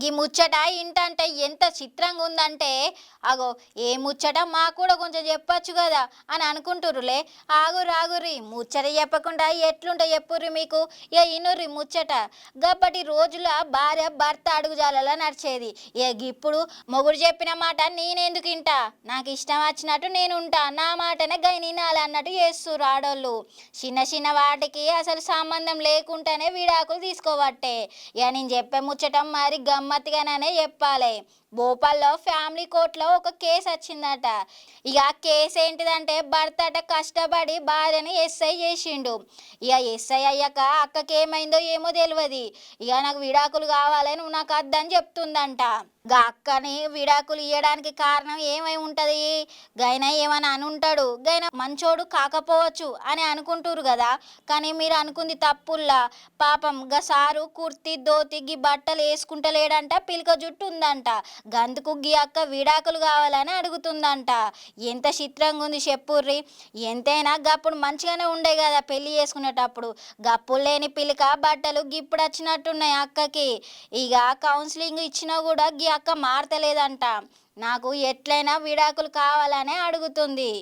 గీ ముచ్చట ఇంటంటే ఎంత చిత్రంగా ఉందంటే, అగో ఏ ముచ్చట మాకు కూడా కొంచెం చెప్పొచ్చు కదా అని అనుకుంటుర్రులే. ఆగుర్రి ముచ్చట చెప్పకుండా ఎట్లుంటే చెప్పుర్రి మీకు. ఇక ఇనుర్రి ముచ్చట. గప్పటి రోజుల భార్య భర్త అడుగుజాలలా నడిచేది. ఇక ఇప్పుడు మొగుడు చెప్పిన మాట నేనెందుకు ఇంటా, నాకు ఇష్టం వచ్చినట్టు నేను ఉంటా, నా మాటనే గై వినాలి అన్నట్టు చేస్తుర్రు ఆడోళ్ళు. చిన్న చిన్న వాటికి అసలు సంబంధం లేకుండానే విడాకులు తీసుకోవట్టే. ఇక నేను చెప్పే ముచ్చటం మరి గమ్మత్తుగానే చెప్పాలి. భోపాల్లో ఫ్యామిలీ కోర్టులో ఒక కేసు వచ్చిందట. ఇక కేసు ఏంటిదంటే, భర్త అట కష్టపడి భార్యని ఎస్ఐ చేసిండు. ఇక ఎస్ఐ అయ్యాక అక్కకి ఏమైందో ఏమో తెలియదు. ఇక నాకు విడాకులు కావాలి, నువ్వు నాకు వద్దని చెప్తుందంట. గా అక్కని విడాకులు ఇవ్వడానికి కారణం ఏమై ఉంటుంది? గైన ఏమని అనుంటాడు, గైన మంచోడు కాకపోవచ్చు అని అనుకుంటారు కదా. కానీ మీరు అనుకుంది తప్పుల్లా. పాపం గా సారు కుర్తి ధోతి గీ బట్టలు వేసుకుంటలేడంట, పిలక జుట్టు ఉందంట. గందుకు గీ అక్క విడాకులు కావాలని అడుగుతుందంట. ఎంత చిత్రంగా ఉంది చెప్పుర్రి. ఎంతైనా గప్పుడు మంచిగానే ఉండే కదా పెళ్లి చేసుకునేటప్పుడు. గప్పులు లేని పిలక బట్టలు గిప్పుడు వచ్చినట్టున్నాయి అక్కకి. ఇక కౌన్సిలింగ్ ఇచ్చినా కూడా గీ అక్క మారతలేదంట. నాకు ఎట్లయినా విడాకులు కావాలనే అడుగుతుంది.